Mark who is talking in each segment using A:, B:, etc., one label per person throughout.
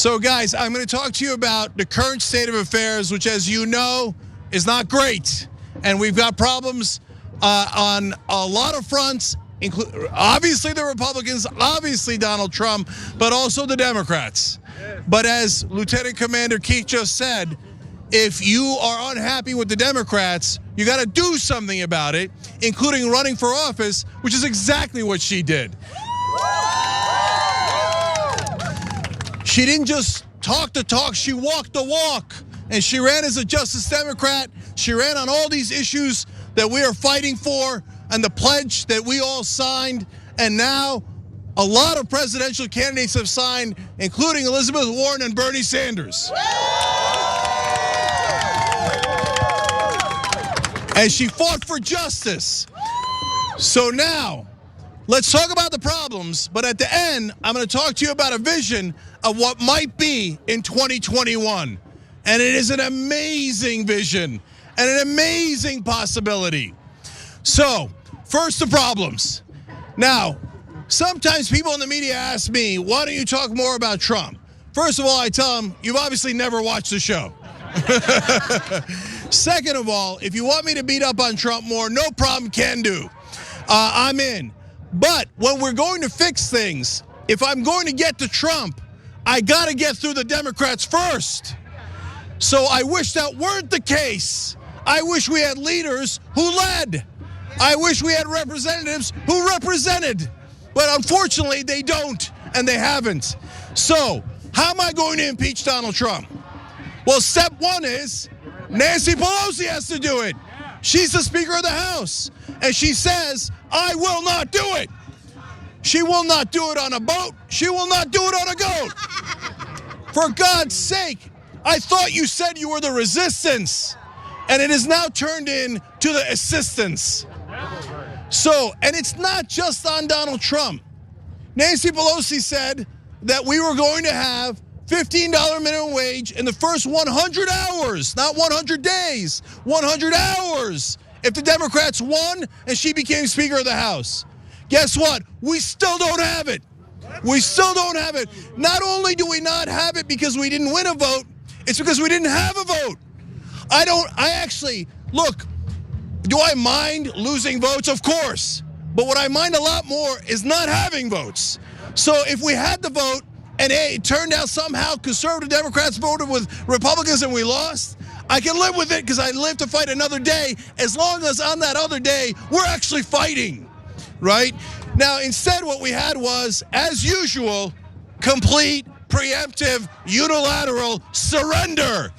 A: So guys, I'm going to talk to you about the current state of affairs, which, as you know, is not great. And we've got problems on a lot of fronts, obviously the Republicans, obviously Donald Trump, but also the Democrats. But as Lieutenant Commander Keith just said, if you are unhappy with the Democrats, you got to do something about it, including running for office, which is exactly what she did. She didn't just talk the talk, she walked the walk. And she ran as a Justice Democrat. She ran on all these issues that we are fighting for and the pledge that we all signed. And now a lot of presidential candidates have signed, including Elizabeth Warren and Bernie Sanders. And she fought for justice. So now, let's talk about the problems, but at the end, I'm going to talk to you about a vision of what might be in 2021. And it is an amazing vision and an amazing possibility. So, first the problems. Now, sometimes people in the media ask me, why don't you talk more about Trump? First of all, I tell them, you've obviously never watched the show. Second of all, if you want me to beat up on Trump more, no problem, can do. I'm in. But when we're going to fix things, if I'm going to get to Trump, I got to get through the Democrats first. So I wish that weren't the case. I wish we had leaders who led. I wish we had representatives who represented. But unfortunately, they don't, and they haven't. So how am I going to impeach Donald Trump? Well, step one is Nancy Pelosi has to do it. She's the Speaker of the House, and she says, I will not do it. She will not do it on a boat. She will not do it on a goat. For God's sake, I thought you said you were the resistance, and it has now turned into the assistance. So, and it's not just on Donald Trump. Nancy Pelosi said that we were going to have $15 minimum wage in the first 100 hours, not 100 days, 100 hours. If the Democrats won and she became Speaker of the House. Guess what? We still don't have it. We still don't have it. Not only do we not have it because we didn't win a vote, it's because we didn't have a vote. Look, do I mind losing votes? Of course. But what I mind a lot more is not having votes. So if we had the vote and it turned out somehow conservative Democrats voted with Republicans and we lost, I can live with it because I live to fight another day, as long as on that other day, we're actually fighting, right? Now, instead, what we had was, as usual, complete, preemptive, unilateral surrender.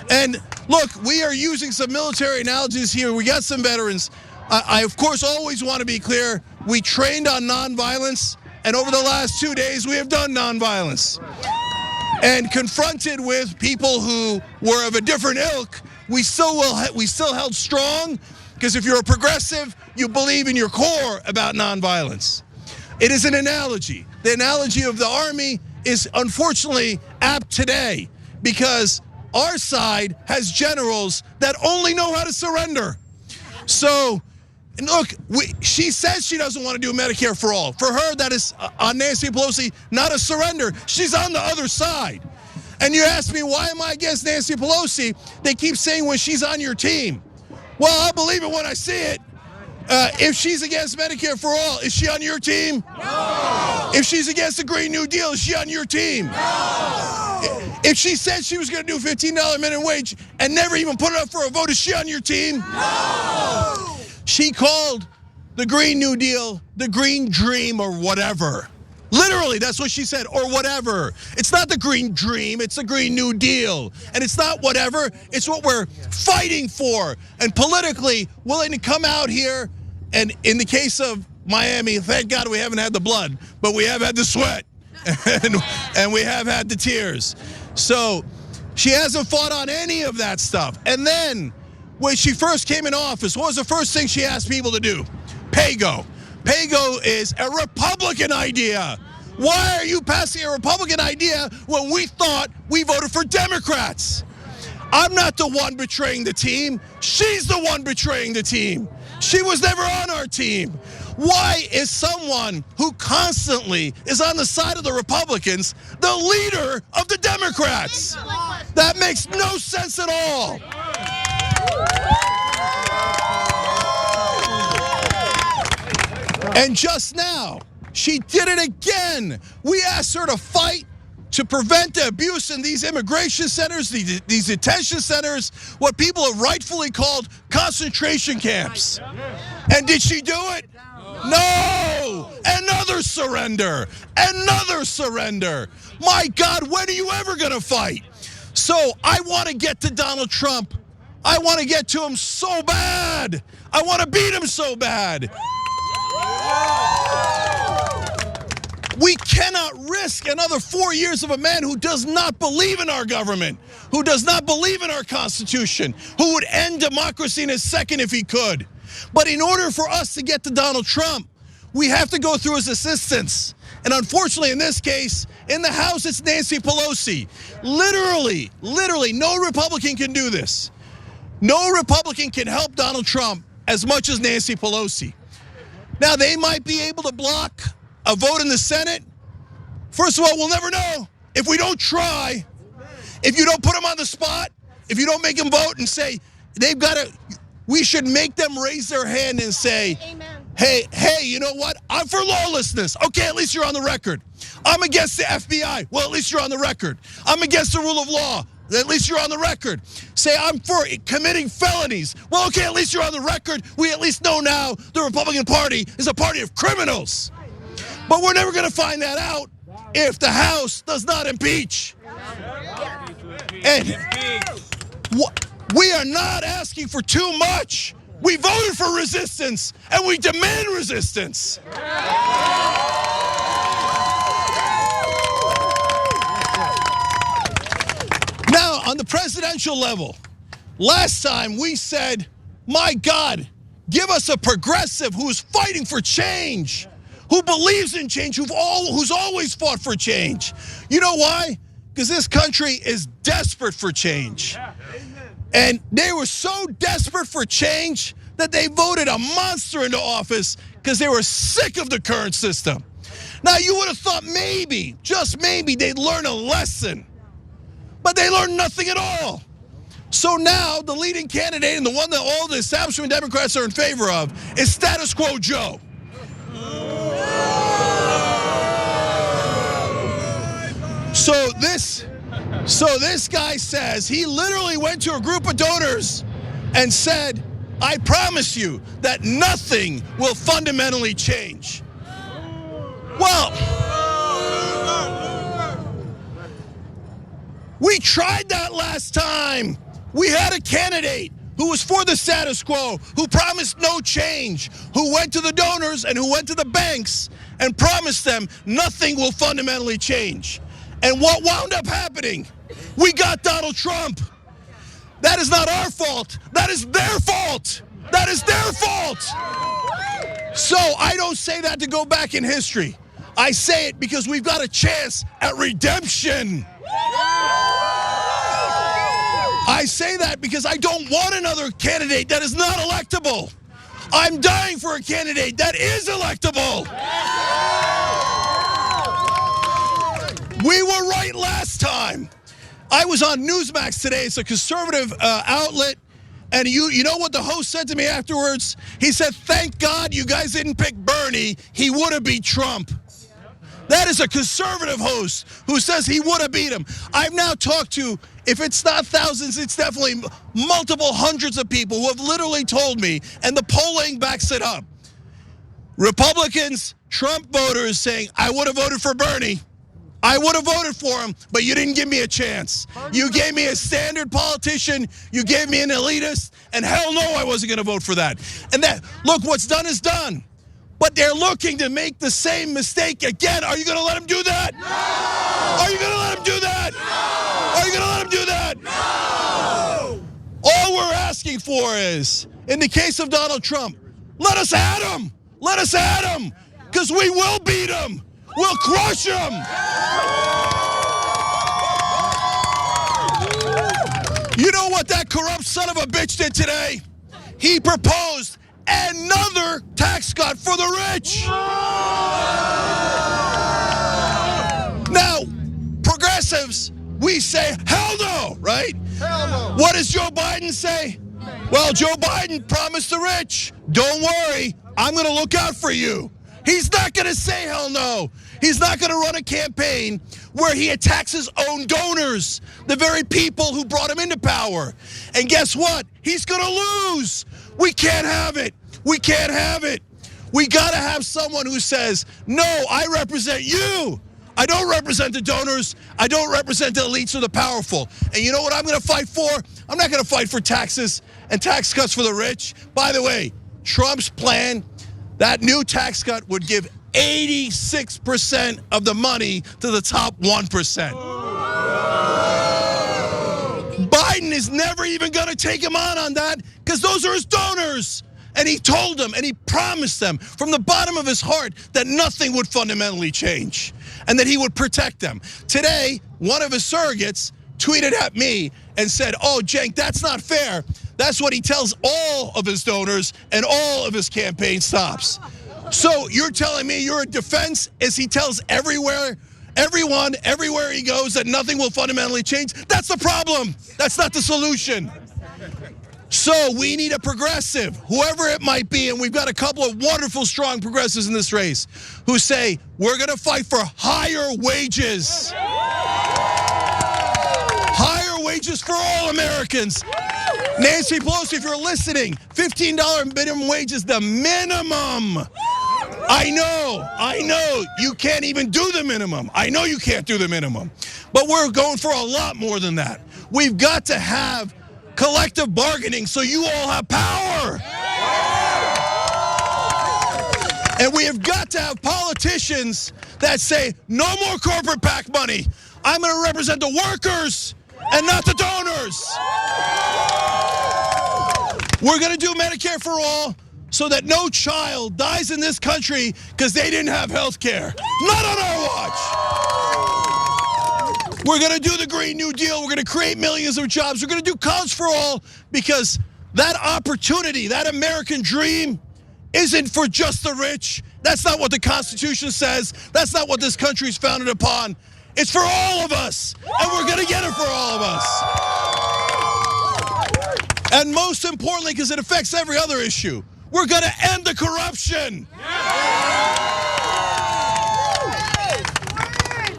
A: And look, we are using some military analogies here. We got some veterans. I of course, always want to be clear. We trained on nonviolence, and over the last 2 days, we have done nonviolence. And confronted with people who were of a different ilk, we still held strong, because if you're a progressive, you believe in your core about nonviolence. It is an analogy. The analogy of the Army is unfortunately apt today, because our side has generals that only know how to surrender. So, look, she says she doesn't want to do Medicare for all. For her, that is, on Nancy Pelosi, not a surrender. She's on the other side. And you ask me, why am I against Nancy Pelosi? They keep saying when she's on your team. Well, I'll believe it when I see it. If she's against Medicare for all, is she on your team? No. If she's against the Green New Deal, is she on your team? No. If she said she was going to do $15 minimum wage and never even put it up for a vote, is she on your team? No. She called the Green New Deal the Green Dream or whatever. Literally, that's what she said, or whatever. It's not the Green Dream, it's the Green New Deal. And it's not whatever, it's what we're fighting for. And politically willing to come out here, and in the case of Miami, thank God we haven't had the blood, but we have had the sweat, and we have had the tears. So she hasn't fought on any of that stuff. And then, when she first came in office, what was the first thing she asked people to do? Pay-go. Pay-go is a Republican idea. Why are you passing a Republican idea when we thought we voted for Democrats? I'm not the one betraying the team. She's the one betraying the team. She was never on our team. Why is someone who constantly is on the side of the Republicans the leader of the Democrats? Democrats. That makes no sense at all. And just now, she did it again. We asked her to fight to prevent the abuse in these immigration centers, these detention centers, what people have rightfully called concentration camps. And did she do it? No! Another surrender! Another surrender! My God, when are you ever going to fight? So I want to get to Donald Trump. I want to get to him so bad. I want to beat him so bad. We cannot risk another 4 years of a man who does not believe in our government, who does not believe in our Constitution, who would end democracy in a second if he could. But in order for us to get to Donald Trump, we have to go through his assistants. And unfortunately, in this case, in the House, it's Nancy Pelosi. Literally, no Republican can do this. No Republican can help Donald Trump as much as Nancy Pelosi. Now, they might be able to block a vote in the Senate. First of all, we'll never know if we don't try. If you don't put them on the spot, if you don't make them vote and say, they've got to, we should make them raise their hand and say, hey, you know what? I'm for lawlessness. Okay, at least you're on the record. I'm against the FBI. Well, at least you're on the record. I'm against the rule of law. At least you're on the record. Say I'm for committing felonies. Well, okay, at least you're on the record. We at least know now the Republican Party is a party of criminals. But we're never going to find that out if the House does not impeach. And we are not asking for too much. We voted for resistance, and we demand resistance. Now, on the presidential level, last time we said, my God, give us a progressive who's fighting for change, who believes in change, who's always fought for change. You know why? Because this country is desperate for change. And they were so desperate for change that they voted a monster into office because they were sick of the current system. Now, you would have thought maybe, just maybe, they'd learn a lesson. But they learned nothing at all. So now, the leading candidate and the one that all the establishment Democrats are in favor of is status quo Joe. So this guy says he literally went to a group of donors and said, I promise you that nothing will fundamentally change. Well, we tried that last time. We had a candidate who was for the status quo, who promised no change, who went to the donors and who went to the banks and promised them nothing will fundamentally change. And what wound up happening? We got Donald Trump. That is not our fault. That is their fault. That is their fault. So I don't say that to go back in history. I say it because we've got a chance at redemption. I say that because I don't want another candidate that is not electable. I'm dying for a candidate that is electable. We were right last time. I was on Newsmax today. It's a conservative outlet. And you know what the host said to me afterwards? He said, thank God you guys didn't pick Bernie. He would have beat Trump. That is a conservative host who says he would have beat him. I've now talked to, if it's not thousands, it's definitely multiple hundreds of people who have literally told me, and the polling backs it up. Republicans, Trump voters saying, I would have voted for Bernie. I would have voted for him, but you didn't give me a chance. You gave me a standard politician, you gave me an elitist, and hell no, I wasn't going to vote for that. And that, look, what's done is done. But they're looking to make the same mistake again. Are you going to let them do that? No! Are you going to let them do that? No! Are you going to let them do that? No! All we're asking for is, in the case of Donald Trump, let us at him. Let us at him. Because we will beat him. We'll crush him. You know what that corrupt son of a bitch did today? He proposed another tax cut for the rich. Now, progressives we say, hell no, right?
B: Hell no.
A: What does Joe Biden say? Well, Joe Biden promised the rich, don't worry, I'm going to look out for you. He's not going to say hell no. He's not going to run a campaign where he attacks his own donors, the very people who brought him into power. And guess what? He's going to lose. We can't have it. We can't have it. We got to have someone who says, no, I represent you. I don't represent the donors. I don't represent the elites or the powerful. And you know what I'm going to fight for? I'm not going to fight for taxes and tax cuts for the rich. By the way, Trump's plan, that new tax cut would give 86% of the money to the top 1%. Biden is never even going to take him on that because those are his donors. And he told them and he promised them from the bottom of his heart that nothing would fundamentally change and that he would protect them. Today, one of his surrogates tweeted at me and said, oh, Cenk, that's not fair. That's what he tells all of his donors and all of his campaign stops. So you're telling me your defense is he tells everyone, everywhere he goes that nothing will fundamentally change? That's the problem. That's not the solution. So we need a progressive, whoever it might be, and we've got a couple of wonderful, strong progressives in this race who say, we're going to fight for higher wages. Higher wages for all Americans. Nancy Pelosi, if you're listening, $15 minimum wage is the minimum. I know, you can't even do the minimum. I know you can't do the minimum. But we're going for a lot more than that. We've got to have collective bargaining so you all have power. And we have got to have politicians that say, no more corporate PAC money. I'm going to represent the workers and not the donors. We're going to do Medicare for all so that no child dies in this country because they didn't have health care. Not on our watch. We're going to do the Green New Deal. We're going to create millions of jobs. We're going to do college for all because that opportunity, that American dream isn't for just the rich. That's not what the Constitution says. That's not what this country is founded upon. It's for all of us, and we're going to get it for all of us. And most importantly, because it affects every other issue, we're going to end the corruption.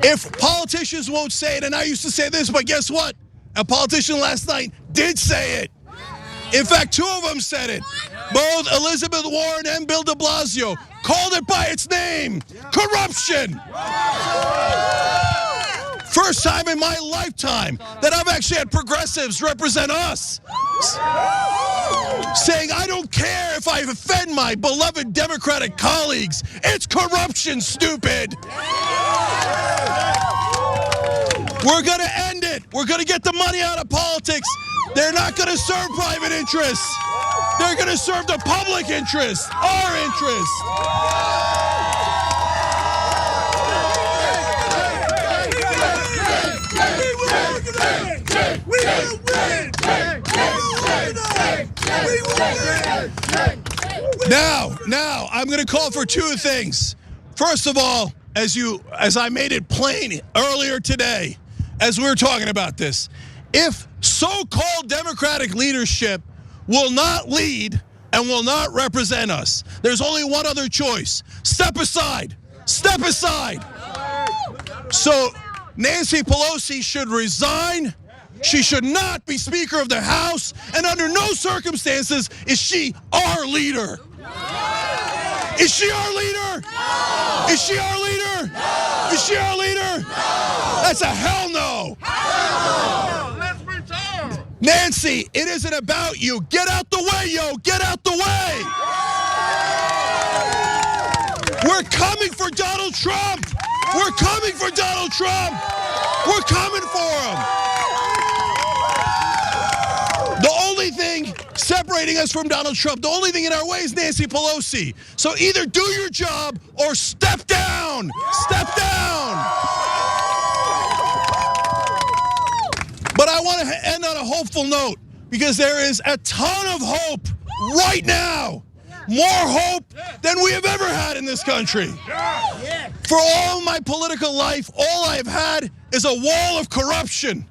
A: If politicians won't say it, and I used to say this, but guess what? A politician last night did say it. In fact, two of them said it. Both Elizabeth Warren and Bill de Blasio called it by its name. Corruption. First time in my lifetime that I've actually had progressives represent us. Saying, I don't care if I offend my beloved Democratic colleagues. It's corruption, stupid. We're going to end it. We're going to get the money out of politics. They're not going to serve private interests. They're going to serve the public interest, our interest. Now, I'm going to call for two things. First of all, as I made it plain earlier today, as we were talking about this, if so-called Democratic leadership will not lead and will not represent us, there's only one other choice. Step aside. Step aside. So Nancy Pelosi should resign. She should not be Speaker of the House, and under no circumstances is she our leader. Is she our leader? No. Is she our leader? No. Is she our leader? No. That's a hell no. Hell no. Let's return. Nancy, it isn't about you. Get out the way, yo. Get out the way. We're coming for Donald Trump. We're coming for Donald Trump. We're coming for him. The only thing separating us from Donald Trump, the only thing in our way is Nancy Pelosi. So either do your job or step down. Step down. But I want to end on a hopeful note because there is a ton of hope right now. More hope than we have ever had in this country. For all my political life, all I've had is a wall of corruption.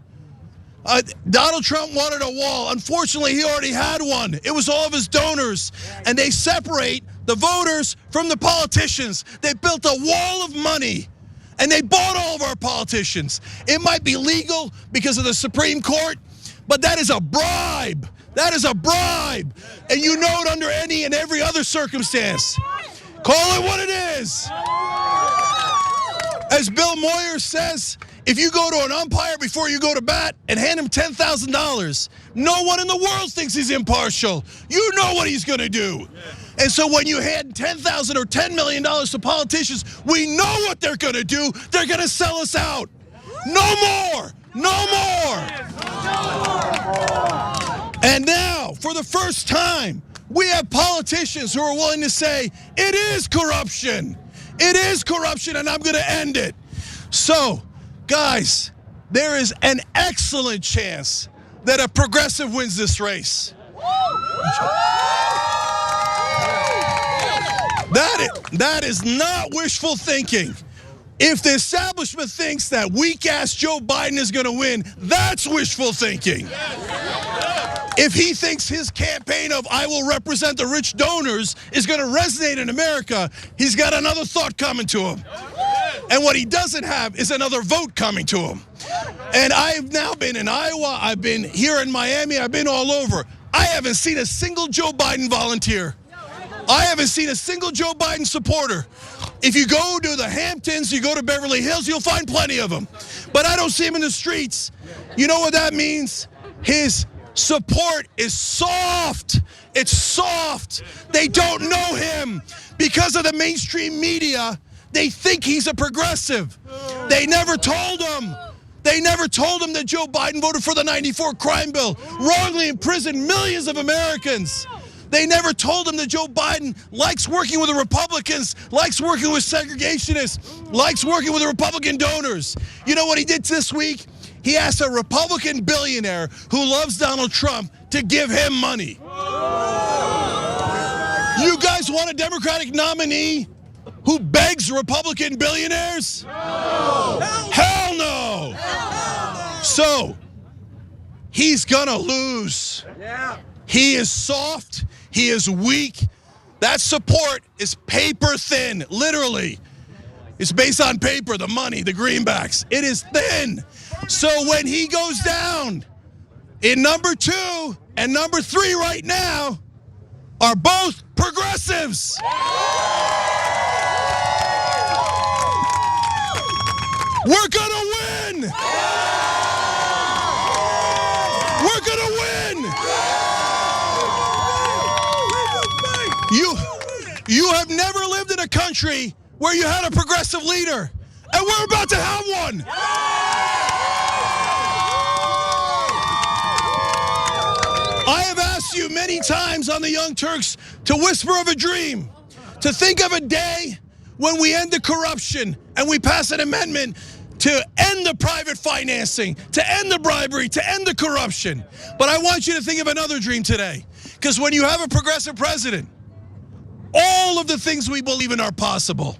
A: Donald Trump wanted a wall. Unfortunately, he already had one. It was all of his donors. And they separate the voters from the politicians. They built a wall of money. And they bought all of our politicians. It might be legal because of the Supreme Court, but that is a bribe. That is a bribe. And you know it under any and every other circumstance. Call it what it is. As Bill Moyer says, if you go to an umpire before you go to bat and hand him $10,000, no one in the world thinks he's impartial. You know what he's going to do. And so when you hand $10,000 or $10 million to politicians, we know what they're going to do. They're going to sell us out. No more. No more. And now, for the first time, we have politicians who are willing to say, it is corruption. It is corruption, and I'm going to end it. So, guys, there is an excellent chance that a progressive wins this race. That is not wishful thinking. If the establishment thinks that weak-ass Joe Biden is going to win, that's wishful thinking. If he thinks his campaign of I will represent the rich donors is going to resonate in America, he's got another thought coming to him. And what he doesn't have is another vote coming to him. And I've now been in Iowa, I've been here in Miami, I've been all over. I haven't seen a single Joe Biden volunteer. I haven't seen a single Joe Biden supporter. If you go to the Hamptons, you go to Beverly Hills, you'll find plenty of them. But I don't see him in the streets. You know what that means? His support is soft. It's soft. They don't know him. Because of the mainstream media, they think he's a progressive. They never told him. They never told him that Joe Biden voted for the '94 crime bill, wrongly imprisoned millions of Americans. They never told him that Joe Biden likes working with the Republicans, likes working with segregationists, likes working with the Republican donors. You know what he did this week? He asked a Republican billionaire who loves Donald Trump to give him money. You guys want a Democratic nominee who begs Republican billionaires? No. Hell no. So, he's gonna lose. He is soft. He is weak. That support is paper thin, literally. It's based on paper, the money, the greenbacks. It is thin. So when he goes down, in number 2 and number 3 right now are both progressives. We're gonna win. We're gonna win. You have never lived in a country where you had a progressive leader, and we're about to have one. I have asked you many times on the Young Turks to whisper of a dream, to think of a day when we end the corruption and we pass an amendment to end the private financing, to end the bribery, to end the corruption. But I want you to think of another dream today, because when you have a progressive president, all of the things we believe in are possible.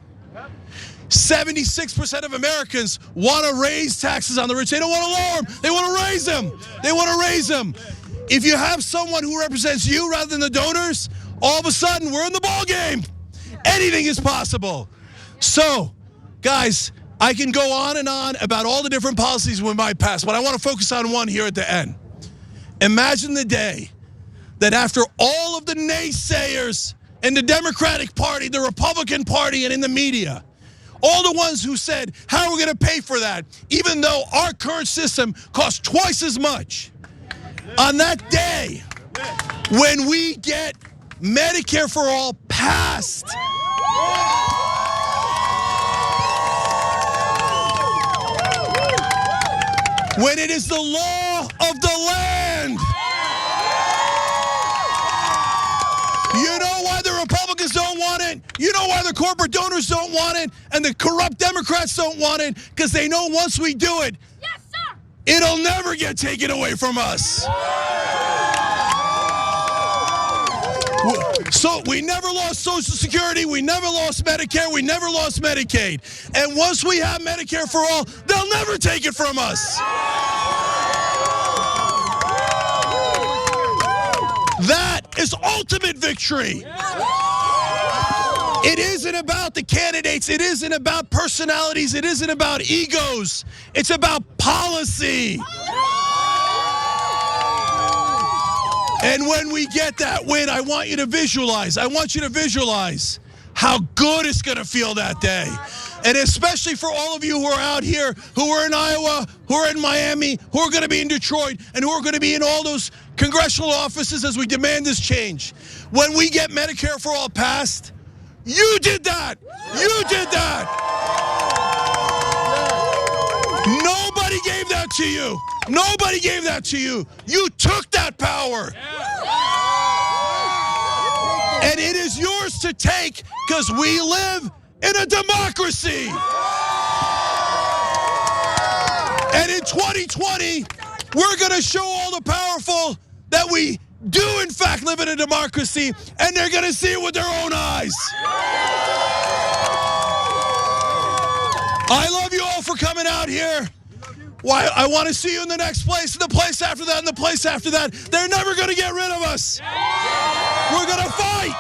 A: 76% of Americans want to raise taxes on the rich. They don't want to lower them. They want to raise them. They want to raise them. If you have someone who represents you rather than the donors, all of a sudden we're in the ball game. Anything is possible. So, guys, I can go on and on about all the different policies we might pass, but I want to focus on one here at the end. Imagine the day that after all of the naysayers in the Democratic Party, the Republican Party, and in the media, all the ones who said, how are we going to pay for that, even though our current system costs twice as much? On that day, when we get Medicare for all passed, when it is the law of the land, you know why the Republicans don't want it? You know why the corporate donors don't want it? And the corrupt Democrats don't want it? Because they know once we do it, yes, sir, it'll never get taken away from us. So we never lost Social Security, we never lost Medicare, we never lost Medicaid. And once we have Medicare for all, they'll never take it from us. That is ultimate victory. It isn't about the candidates. It isn't about personalities. It isn't about egos. It's about policy. And when we get that win, I want you to visualize. I want you to visualize how good it's going to feel that day. And especially for all of you who are out here, who are in Iowa, who are in Miami, who are going to be in Detroit, and who are going to be in all those congressional offices as we demand this change. When we get Medicare for all passed, you did that. You did that. Nobody gave that to you. Nobody gave that to you. You took that power. And it is yours to take because we live in a democracy. And in 2020, we're going to show all the powerful that we do in fact live in a democracy, and they're going to see it with their own eyes. I love you all for coming out here. Why? I want to see you in the next place, and the place after that, and the place after that. They're never going to get rid of us. We're going to fight.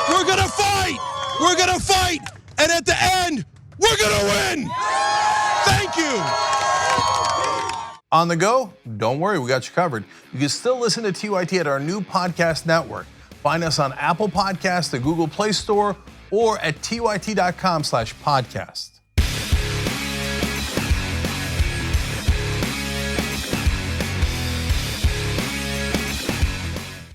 A: We're going to fight. We're going to fight. And at the end, we're going to win. Thank you.
B: On the go? Don't worry, we got you covered. You can still listen to TYT at our new podcast network. Find us on Apple Podcasts, the Google Play Store, or at tyt.com/podcast.